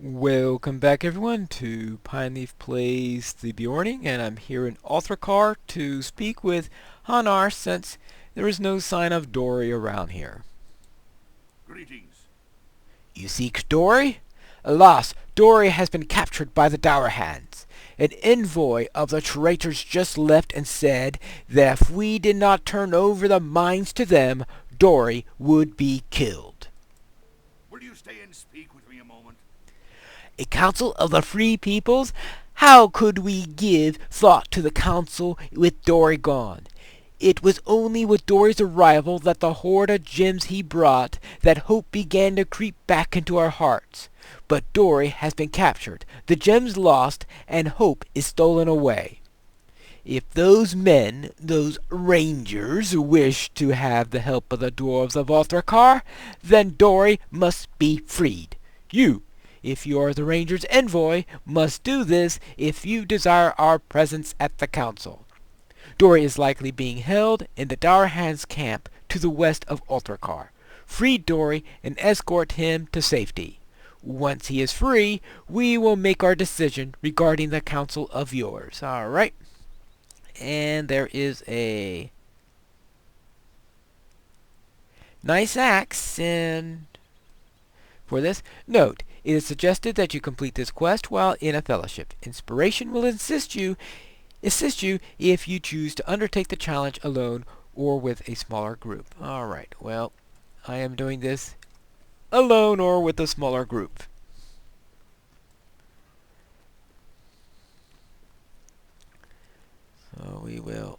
Welcome back everyone to Pineleaf Plays the Beorning, and I'm here in LOTRO to speak with Hanar since there is no sign of Dori around here. Greetings. You seek Dori? Alas, Dori has been captured by the Dour Hands. An envoy of the traitors just left and said that if we did not turn over the mines to them, Dori would be killed. Will you stay and speak with me a moment? A council of the free peoples? How could we give thought to the council with Dori gone? It was only with Dori's arrival that the hoard of gems he brought that hope began to creep back into our hearts. But Dori has been captured, the gems lost, and hope is stolen away. If those men, those rangers, wish to have the help of the dwarves of LOTRO, then Dori must be freed. You, if you are the ranger's envoy, must do this if you desire our presence at the council. Dori is likely being held in the Dour Hands camp to the west of LOTRO. Free Dori and escort him to safety. Once he is free, we will make our decision regarding the council of yours. Alright. And there is a nice axe and for this. Note, it is suggested that you complete this quest while in a fellowship. Inspiration will assist you if you choose to undertake the challenge alone or with a smaller group. Alright, well, I am doing this alone or with a smaller group. So we will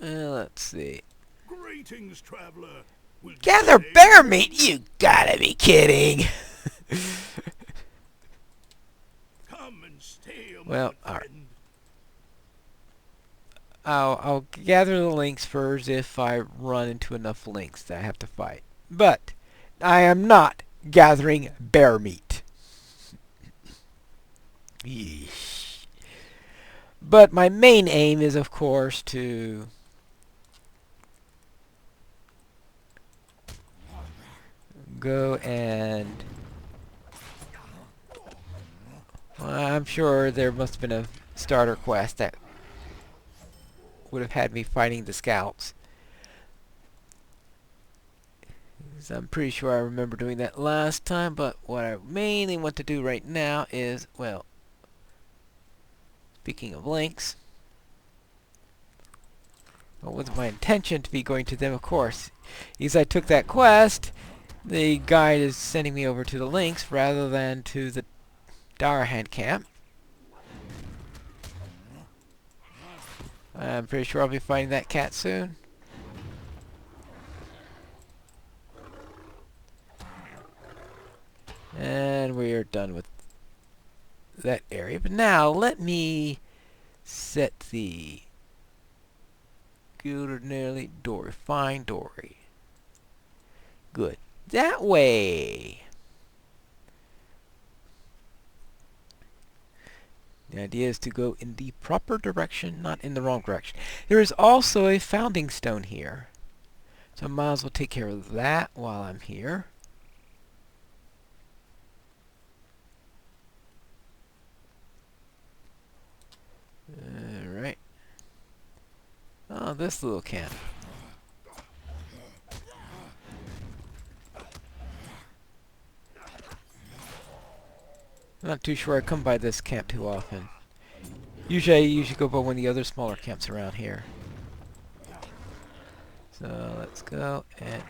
let's see. Greetings, traveler. Will you Gather stay? bear meat? You gotta be kidding. Come and stay a Well, moment, all right. friend. I'll gather the links first if I run into enough links that I have to fight. But I am not gathering bear meat. Yeesh. But my main aim is, of course, to go and well, I'm sure there must have been a starter quest that would have had me fighting the scouts. 'Cause I'm pretty sure I remember doing that last time, but what I mainly want to do right now is, well, speaking of links, what was my intention to be going to them, of course. Because I took that quest, the guide is sending me over to the links rather than to the Dour Hand camp. I'm pretty sure I'll be fighting that cat soon. And we are done with that area. But now, let me set the good nearly Dori. Find Dori. Good. That way. The idea is to go in the proper direction, not in the wrong direction. There is also a founding stone here. So I might as well take care of that while I'm here. Alright. Oh, this little camp. I'm not too sure I come by this camp too often. Usually I go by one of the other smaller camps around here. So let's go and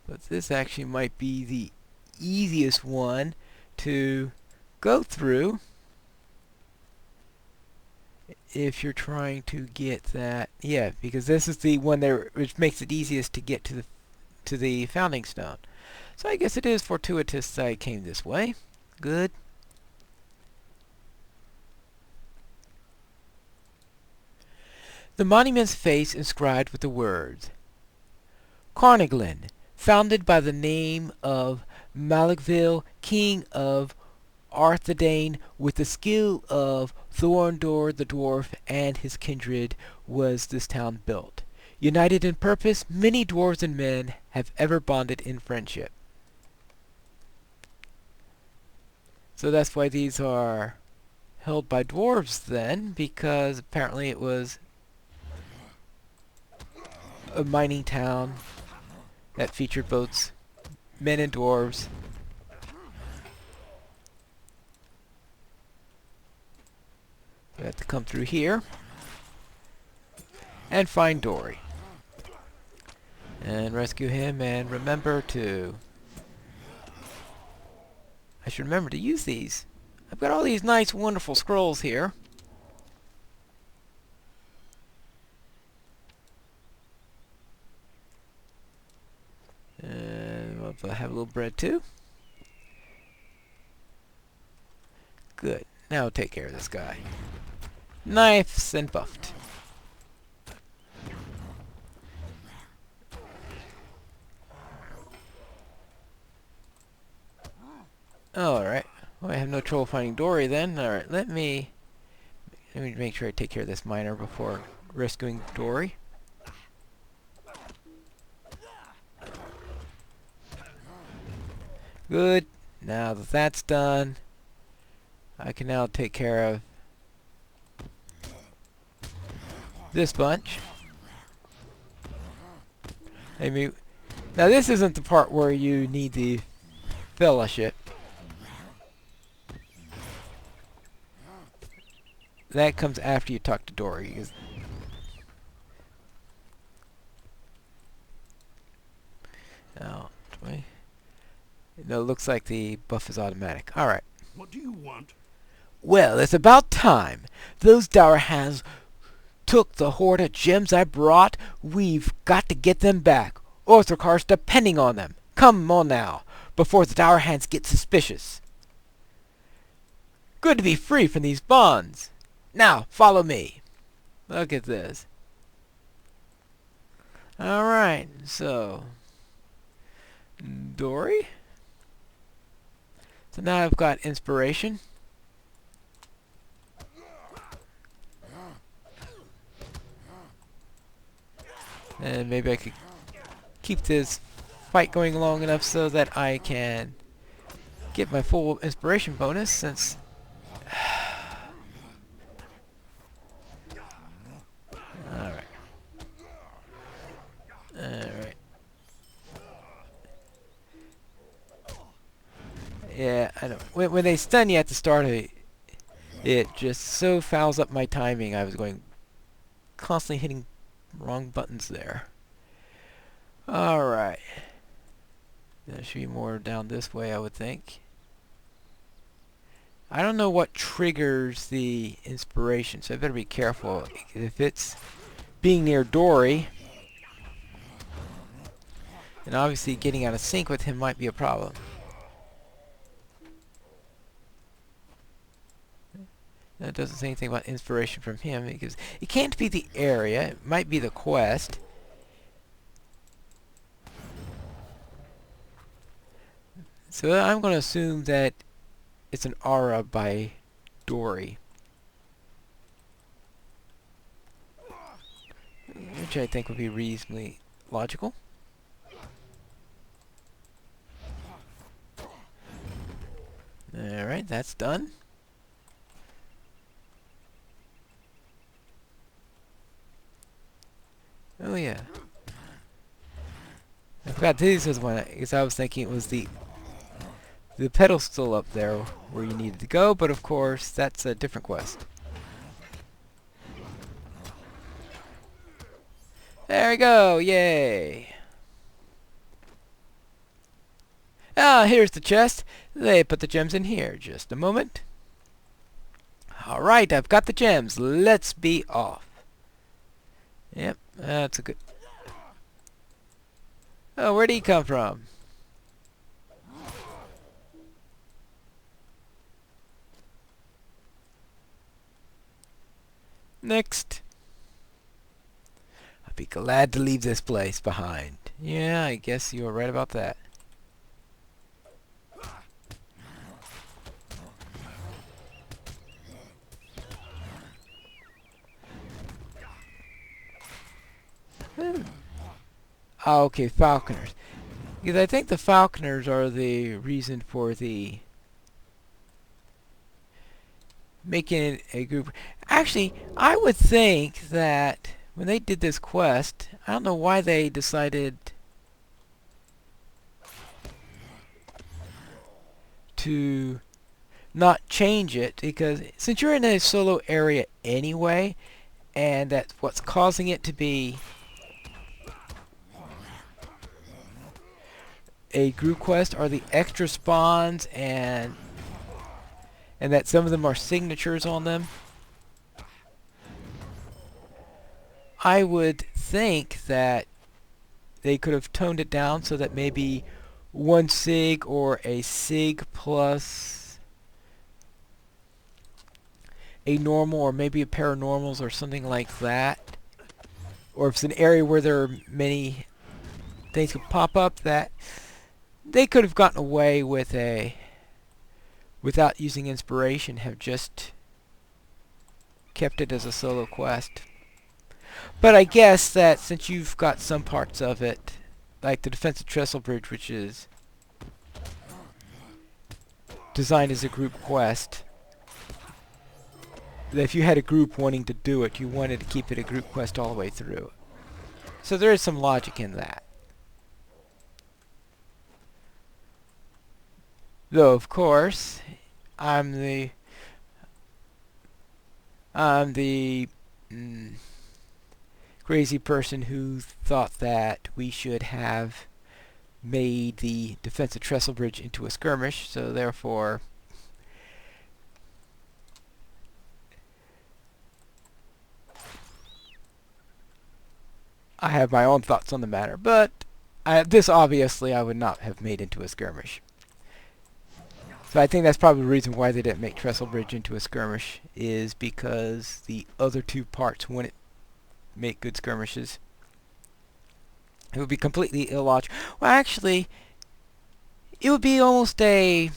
but this actually might be the easiest one to go through if you're trying to get that. Yeah, because this is the one there which makes it easiest to get to the founding stone. So I guess it is fortuitous that I came this way. Good. The monument's face inscribed with the words, Carniglin, founded by the name of Malicville, king of Arthedain, with the skill of Thorndor the dwarf and his kindred, was this town built. United in purpose, many dwarves and men have ever bonded in friendship. So that's why these are held by dwarves then, because apparently it was a mining town that featured both men and dwarves. We have to come through here and find Dori and rescue him, and remember to... I should remember to use these. I've got all these nice wonderful scrolls here. And we'll have a little bread too. Good. Now we'll take care of this guy. Knives and buffed. Alright. Well, I have no trouble finding Dori then. Alright, let me make sure I take care of this miner before rescuing Dori. Good. Now that that's done, I can now take care of this bunch. Maybe now this isn't the part where you need the fellowship. That comes after you talk to Dori. Now, no, it looks like the buff is automatic. Alright. What do you want? Well, it's about time. Those dour hands took the hoard of gems I brought. We've got to get them back. Orthocar's depending on them. Come on now, before the dour hands get suspicious. Good to be free from these bonds. Now, follow me. Look at this. Alright, so... Dori? So now I've got inspiration. And maybe I could keep this fight going long enough so that I can get my full inspiration bonus, since... Alright. Alright. Yeah, I know. When they stun you at the start of it just so fouls up my timing. I was going constantly hitting wrong buttons there. Alright. There should be more down this way, I would think. I don't know what triggers the inspiration, so I better be careful. If it's being near Dori, then obviously getting out of sync with him might be a problem. That doesn't say anything about inspiration from him, because it can't be the area. It might be the quest. So I'm going to assume that it's an aura by Dori, which I think would be reasonably logical. Alright, that's done. Oh yeah. I forgot this was one, because I was thinking it was the pedestal up there where you needed to go, but of course that's a different quest. There we go, yay! Ah, here's the chest. They put the gems in here. Just a moment. Alright, I've got the gems. Let's be off. Yep, that's a good... Oh, where'd he come from? Next. I'll be glad to leave this place behind. Yeah, I guess you were right about that. Oh, okay, falconers. Because I think the falconers are the reason for the making it a group. Actually, I would think that when they did this quest, I don't know why they decided to not change it, because since you're in a solo area anyway, and that's what's causing it to be a group quest are the extra spawns, and that some of them are signatures on them. I would think that they could have toned it down so that maybe one sig or a sig plus a normal, or maybe a pair of normals or something like that. Or if it's an area where there are many things could pop up, that they could have gotten away with without using inspiration, have just kept it as a solo quest. But I guess that since you've got some parts of it, like the defensive trestle bridge, which is designed as a group quest, that if you had a group wanting to do it, you wanted to keep it a group quest all the way through. So there is some logic in that. Though, of course, I'm the crazy person who thought that we should have made the defensive trestle bridge into a skirmish, so therefore I have my own thoughts on the matter, but this obviously I would not have made into a skirmish. So I think that's probably the reason why they didn't make Trestle Bridge into a skirmish, is because the other two parts wouldn't make good skirmishes. It would be completely illogical. Well, actually, it would be almost a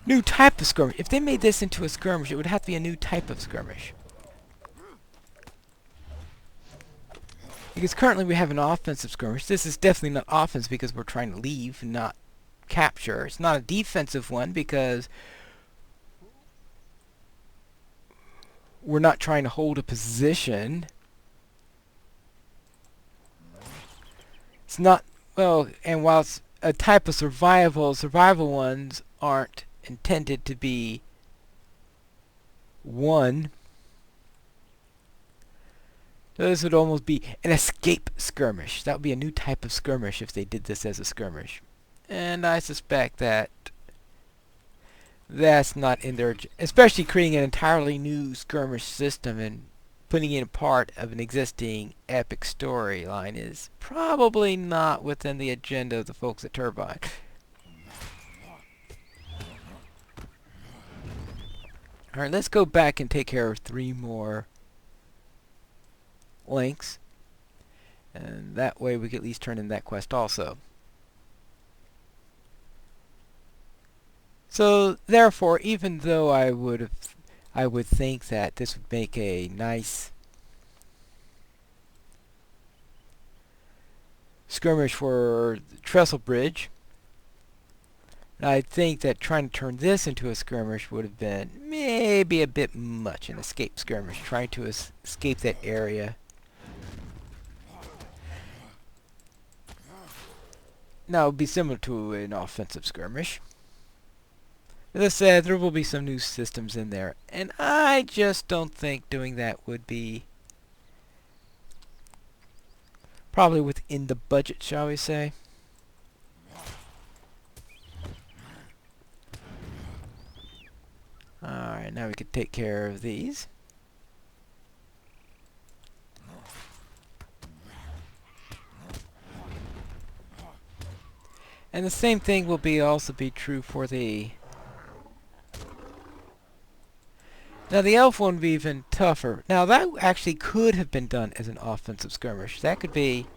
new type of skirmish. If they made this into a skirmish, it would have to be a new type of skirmish. Because currently we have an offensive skirmish. This is definitely not offense because we're trying to leave, not capture. It's not a defensive one because we're not trying to hold a position. It's not, well, and while it's a type of survival ones aren't intended to be won. This would almost be an escape skirmish. That would be a new type of skirmish if they did this as a skirmish. And I suspect that that's not in their... Especially creating an entirely new skirmish system and putting in part of an existing epic storyline is probably not within the agenda of the folks at Turbine. Alright, let's go back and take care of 3 more links. And that way we can at least turn in that quest also. So therefore, even though I would think that this would make a nice skirmish for Trestle Bridge, I think that trying to turn this into a skirmish would have been maybe a bit much, an escape skirmish, trying to escape that area. Now it would be similar to an offensive skirmish. As I said, there will be some new systems in there, and I just don't think doing that would be probably within the budget, shall we say. Alright, now we can take care of these. And the same thing will also be true for the... Now the elf one would be even tougher. Now that actually could have been done as an offensive skirmish. That could be...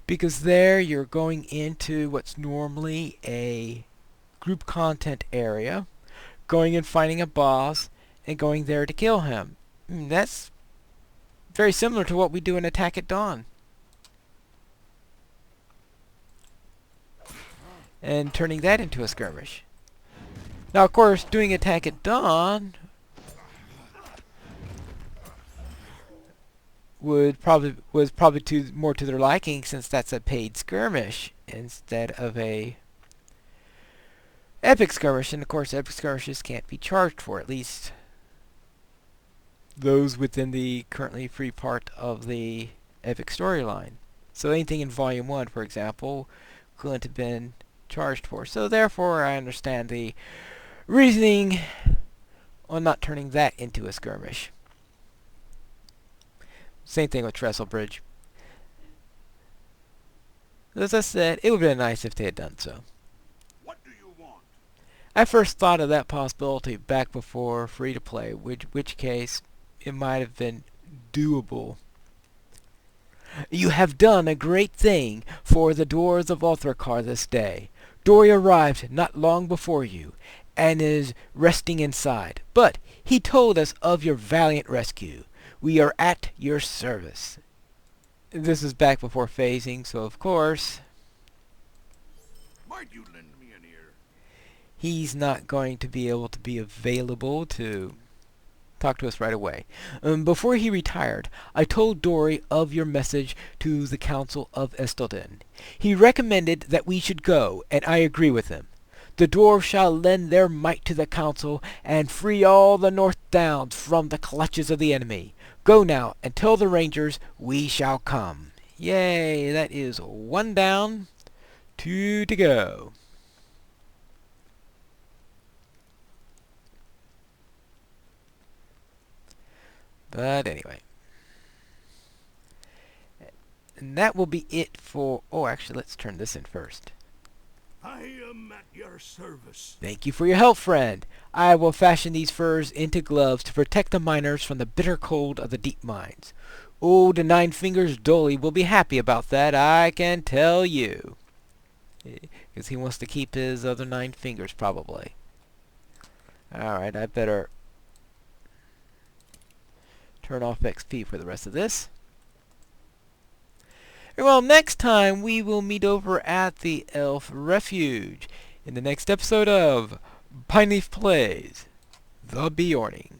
Because there you're going into what's normally a group content area, going and fighting a boss, and going there to kill him. That's very similar to what we do in Attack at Dawn. And turning that into a skirmish. Now, of course, doing Attack at Dawn was probably more to their liking, since that's a paid skirmish instead of a epic skirmish. And of course, epic skirmishes can't be charged for, at least those within the currently free part of the epic storyline. So anything in Volume 1, for example, couldn't have been charged for. So therefore, I understand the reasoning on not turning that into a skirmish. Same thing with Trestle Bridge. As I said, it would have been nice if they had done so. What do you want? I first thought of that possibility back before free-to-play, which case it might have been doable. You have done a great thing for the dwarves of LOTRO this day. Dori arrived not long before you, and is resting inside. But he told us of your valiant rescue. We are at your service. This is back before phasing, so of course Might you lend me an ear? he's not going to be able to be available to talk to us right away. Before he retired, I told Dori of your message to the Council of Estelden. He recommended that we should go, and I agree with him. The dwarves shall lend their might to the council and free all the North Downs from the clutches of the enemy. Go now and tell the rangers we shall come. Yay, that is 1 down, 2 to go. But anyway. And that will be it for... Oh, actually, let's turn this in first. I am at your service. Thank you for your help, friend. I will fashion these furs into gloves to protect the miners from the bitter cold of the deep mines. Old Nine Fingers Dori will be happy about that, I can tell you. Because he wants to keep his other 9 fingers, probably. Alright, I better turn off XP for the rest of this. Well, next time we will meet over at the Elf Refuge in the next episode of Pineleaf Plays The Beorning.